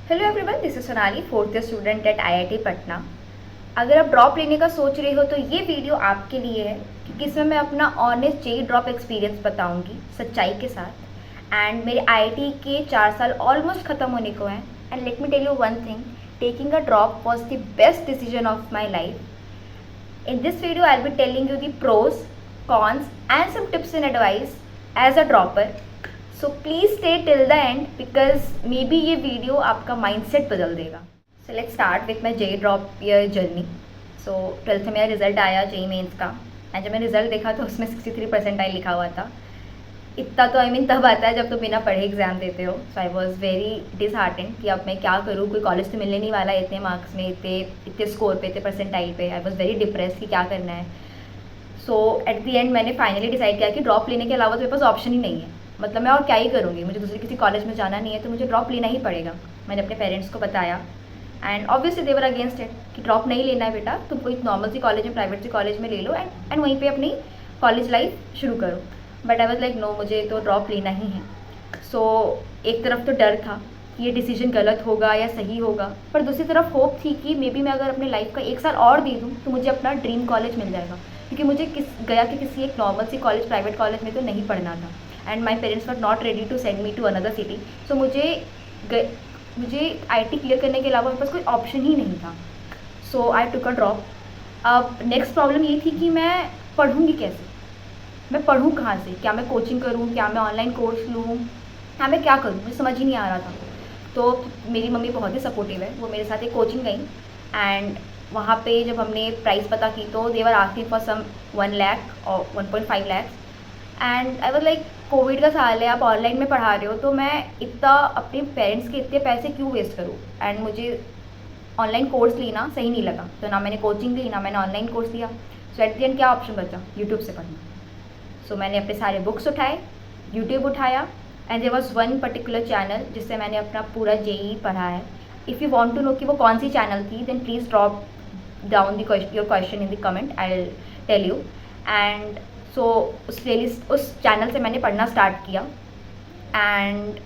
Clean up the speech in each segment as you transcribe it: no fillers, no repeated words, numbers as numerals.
Hello everyone, this is Sonali, fourth year student at IIT Patna. अगर आप drop लेने का सोच रहे हो तो ये वीडियो आपके लिए है, क्योंकि इसमें मैं अपना ऑनेस्ट जेई ड्रॉप एक्सपीरियंस बताऊंगी सच्चाई के साथ। एंड मेरे आईआईटी के 4 साल ऑलमोस्ट ख़त्म होने को हैं। And let me tell you one thing, taking a drop was the best decision of my life. In this video, I'll be telling you the pros, cons, and some tips and advice as a dropper. So please stay till the end because maybe ये video आपका mindset बदल देगा। So let's start with my JEE drop year journey. So 12th में मेरा result आया JEE mains का, and जब मैंने रिजल्ट देखा तो उसमें 63 परसेंटाइल लिखा हुआ था। इतना तो आई मीन तब आता है जब तुम बिना पढ़े एग्जाम देते हो। सो आई वॉज वेरी डिसहार्टेंड कि अब मैं क्या करूँ, कोई कॉलेज तो मिलने नहीं वाला है इतने मार्क्स में, इतने स्कोर पे, इतने परसेंटाइल पे। आई वॉज वेरी डिप्रेस कि क्या करना है। सो एट दी एंड मैंने फाइनली डिसाइड किया कि ड्रॉप लेने के अलावा तो मेरे पास ऑप्शन ही नहीं है। मतलब मैं और क्या ही करूँगी, मुझे दूसरे किसी कॉलेज में जाना नहीं है तो मुझे ड्रॉप लेना ही पड़ेगा। मैंने अपने पेरेंट्स को बताया and obviously they were against it कि ड्रॉप नहीं लेना है बेटा, तुम कोई नॉर्मल सी कॉलेज में, प्राइवेट सी कॉलेज में ले लो एंड वहीं पे अपनी कॉलेज लाइफ शुरू करो। But I was like no, मुझे तो ड्रॉप लेना ही है। सो एक तरफ तो डर था कि ये डिसीजन गलत होगा या सही होगा, पर दूसरी तरफ होप थी कि मे बी मैं अगर अपने लाइफ का 1 साल और दे दूँ तो मुझे अपना ड्रीम कॉलेज मिल जाएगा। क्योंकि मुझे गया कि किसी एक नॉर्मल सी कॉलेज, प्राइवेट कॉलेज में तो नहीं पढ़ना था। And my parents were not ready to send me to another city. So मुझे आईटी क्लियर करने के अलावा मेरे पास कोई ऑप्शन ही नहीं था। सो आई टुक अ ड्रॉप। अब नेक्स्ट प्रॉब्लम ये थी कि मैं पढ़ूँगी कैसे, मैं पढ़ूँ कहाँ से, क्या मैं कोचिंग करूँ, क्या मैं ऑनलाइन कोर्स लूँ, क्या मैं क्या करूँ, मुझे समझ ही नहीं आ रहा था। तो मेरी मम्मी बहुत ही सपोर्टिव है, वो मेरे साथ एक कोचिंग गई एंड वहाँ पे जब हमने प्राइस पता की तो देवर आस्किंग फॉर सम 1 लाख और 1.5 lakh. And I was like Covid का साल है, आप ऑनलाइन में पढ़ा रहे हो, तो मैं इतना अपने पेरेंट्स के इतने पैसे क्यों वेस्ट करूँ। एंड मुझे ऑनलाइन कोर्स लेना सही नहीं लगा, तो ना मैंने कोचिंग ली, ना मैंने ऑनलाइन कोर्स लिया। सो एट द एंड क्या ऑप्शन बचा, यूट्यूब से पढ़ना। सो मैंने अपने सारे बुक्स उठाए, यूट्यूब उठाया and there was one particular channel जिससे मैंने अपना पूरा जेई पढ़ा है। If you want to know कि वो कौन सी चैनल थी, then please drop down your question in the comment, I will tell you. And so उस प्लेलिस्ट, उस चैनल से मैंने पढ़ना स्टार्ट किया। एंड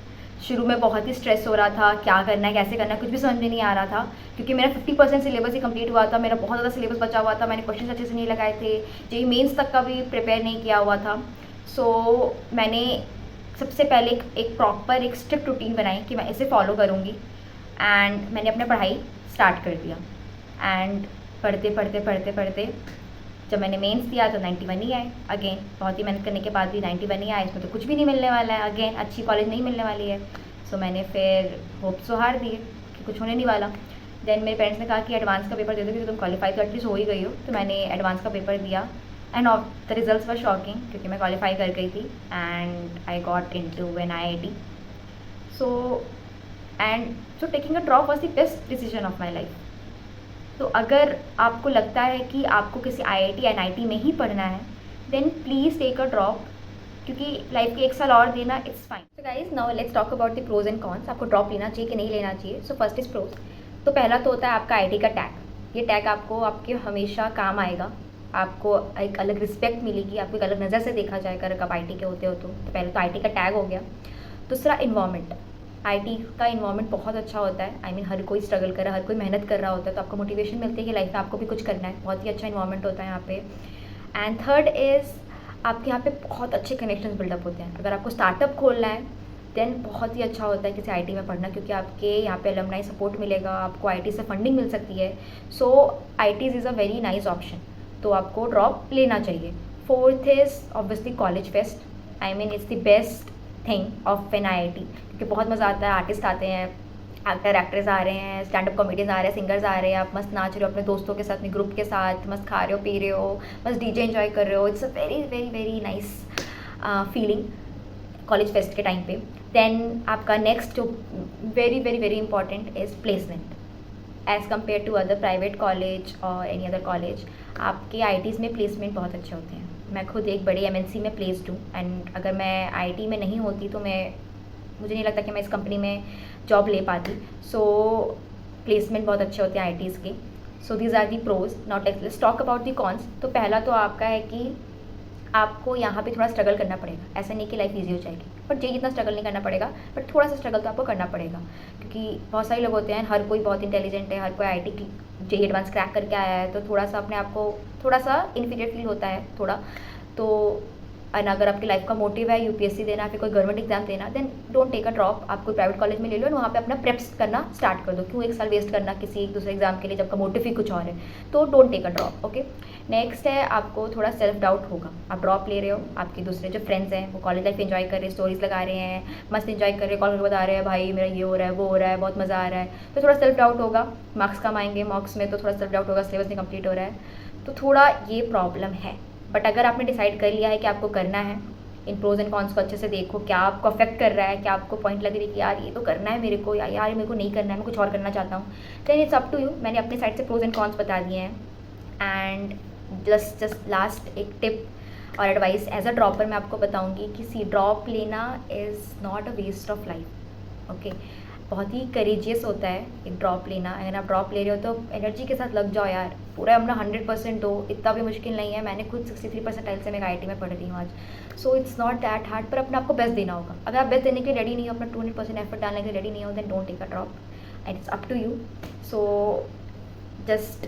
शुरू में बहुत ही स्ट्रेस हो रहा था, क्या करना है, कैसे करना है, कुछ भी समझ में नहीं आ रहा था, क्योंकि मेरा 50% सिलेबस ही कंप्लीट हुआ था, मेरा बहुत ज़्यादा सिलेबस बचा हुआ था, मैंने क्वेश्चन अच्छे से नहीं लगाए थे, जेईई मेंस तक का भी प्रिपेयर नहीं किया हुआ था। सो मैंने सबसे पहले एक प्रॉपर एक स्ट्रिक्ट रूटीन बनाई कि मैं इसे फॉलो करूँगी। एंड मैंने अपना पढ़ाई स्टार्ट कर दिया। एंड पढ़ते पढ़ते पढ़ते पढ़ते जब मैंने मेंस दिया तो 91 ही आए। अगेन बहुत ही मेहनत करने के बाद भी 91 ही आए, इसमें तो कुछ भी नहीं मिलने वाला है, अगेन अच्छी कॉलेज नहीं मिलने वाली है। सो मैंने फिर होप्स तो हार दिए कि कुछ होने नहीं वाला। देन मेरे पेरेंट्स ने कहा कि एडवांस का पेपर दे दो, क्योंकि तुम क्वालिफाई तो एटलीस्ट हो ही गई हो। तो मैंने एडवांस का पेपर दिया and the results were shocking, क्योंकि मैं क्वालिफाई कर गई थी and I got into an IIT. So taking a drop was the best decision of my life. तो अगर आपको लगता है कि आपको किसी आईआईटी एनआईटी में ही पढ़ना है, then please take a drop, क्योंकि लाइफ के 1 साल और देना, इट्स फाइन। तो guys now let's talk about the pros and cons, आपको ड्रॉप लेना चाहिए कि नहीं लेना चाहिए। So first is pros. तो पहला तो होता है आपका आईआईटी का टैग। ये टैग आपको आपके हमेशा काम आएगा, आपको एक अलग रिस्पेक्ट मिलेगी, आपको एक अलग नज़र से देखा जाएगा अगर आप आईटी के होते हो तो पहले तो आईटी का टैग हो गया। दूसरा इन्वायरमेंट, आईटी का इन्वायरमेंट बहुत अच्छा होता है। आई मीन हर कोई स्ट्रगल कर रहा है, हर कोई मेहनत कर रहा होता है, तो आपको मोटिवेशन मिलती है कि लाइफ में आपको भी कुछ करना है। बहुत ही अच्छा इन्वायरमेंट होता है यहाँ पे। एंड थर्ड इज़ आपके यहाँ पे बहुत अच्छे कनेक्शंस बिल्डअप होते हैं। अगर आपको स्टार्टअप खोलना है देन बहुत ही अच्छा होता है किसी आईटी में पढ़ना, क्योंकि आपके यहाँ पे अलुमनाई सपोर्ट मिलेगा, आपको आईटी से फंडिंग मिल सकती है। So IITs is a very nice option, तो आपको ड्रॉप लेना चाहिए। Fourth is obviously college fest. I mean it's the best thing of an IIT, क्योंकि बहुत मज़ा आता है, आर्टिस्ट आते हैं, एक्टर एक्ट्रेस आ रहे हैं, स्टैंड अप कॉमेडियंस आ रहे हैं, सिंगर्स आ रहे हैं, आप मस्त नाच रहे हो अपने दोस्तों के साथ, अपने ग्रुप के साथ, मस्त खा रहे हो, पी रहे हो, मस्त डीजे एंजॉय कर रहे हो। It's a very very very nice feeling college fest के टाइम पे। देन आपका नेक्स्ट जो very very very important is placement. As compare to other private college और एनी अदर कॉलेज, आपके आईटीज़ में प्लेसमेंट बहुत अच्छे होते हैं। मैं खुद एक बड़ी एमएनसी में प्लेस्ड हूँ एंड अगर मैं आईटी में नहीं होती तो मुझे नहीं लगता कि मैं इस कंपनी में जॉब ले पाती। सो प्लेसमेंट बहुत अच्छे होते हैं आईटीज़ के। So these are the pros. Not let's talk about the cons. तो पहला तो आपका है कि आपको यहाँ पे थोड़ा स्ट्रगल करना पड़ेगा, ऐसा नहीं कि लाइफ ईजी हो जाएगी, बट जेई जितना स्ट्रगल नहीं करना पड़ेगा, बट थोड़ा सा स्ट्रगल तो आपको करना पड़ेगा, क्योंकि बहुत सारे लोग होते हैं, हर कोई बहुत इंटेलिजेंट है, हर कोई आईआईटी की जेई एडवांस क्रैक करके आया है, तो थोड़ा सा अपने आप को थोड़ा सा इन्फीरियर फील होता है थोड़ा। तो एंड अगर आपकी लाइफ का मोटिव है यूपीएससी देना, फिर कोई गवर्नमेंट एग्जाम देना, then don't take a drop. आप कोई प्राइवेट कॉलेज में ले लो और वहाँ पे अपना प्रेप्स करना स्टार्ट कर दो। क्यों एक साल वेस्ट करना किसी एक दूसरे एग्जाम के लिए जब का मोटिव ही कुछ और है। तो don't take a drop. Okay, next है आपको थोड़ा सेल्फ डाउट होगा। आप ड्रॉप ले रहे हो, आपके दूसरे जो फ्रेंड्स हैं वो कॉलेज लाइफ एंजॉय कर रहे हैं, स्टोरीज लगा रहे हैं, मस्त एंजॉय कर रहे हैं, कॉल करके बता रहे हैं भाई मेरा ये हो रहा है, वो हो रहा है, बहुत मज़ा आ रहा है। तो थोड़ा सेल्फ डाउट होगा, मार्क्स कम आएंगे मॉक्स में, तो थोड़ा सेल्फ डाउट होगा, सिलेबस नहीं कंप्लीट हो रहा है, तो थोड़ा ये प्रॉब्लम है। बट अगर आपने डिसाइड कर लिया है कि आपको करना है, इन प्रोज एंड कॉन्स को अच्छे से देखो, क्या आपको अफेक्ट कर रहा है, क्या आपको पॉइंट लग रही है कि यार ये तो करना है मेरे को, या यार ये मेरे को नहीं करना है, मैं कुछ और करना चाहता हूँ, then it's up to you. मैंने अपनी साइड से प्रोज एंड कॉन्स बता दिए हैं। एंड जस्ट लास्ट एक टिप और एडवाइस एज अ ड्रॉपर मैं आपको बताऊंगी कि सी ड्रॉप लेना is not a waste of life. Okay, बहुत ही करेजियस होता है एक ड्रॉप लेना। अगर आप ड्रॉप ले रहे हो तो एनर्जी के साथ लग जाओ यार, पूरा अपना 100% दो, इतना भी मुश्किल नहीं है। मैंने खुद 63% से मैं आईआईटी में पढ़ रही हूँ आज। So it's not that hard, पर अपने आपको बेस्ट देना होगा। अगर आप बेस्ट देने के लिए रेडी नहीं हो, अपना 200% एफर्ट डालने के लिए रेडी नहीं हो, then don't take a drop and it's up to you. So just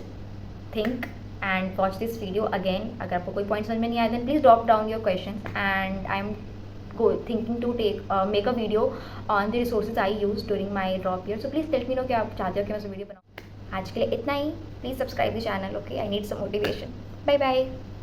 think and watch this video again. अगर आपको कोई पॉइंट समझ में नहीं आया then please drop down your questions and I'm thinking to make a video on the resources I used during my drop year. So please let me know कि आप चाहते हो कि मैं उस वीडियो बनाऊँ। आज के लिए इतना ही। Please subscribe the channel. Okay, I need some motivation. Bye bye.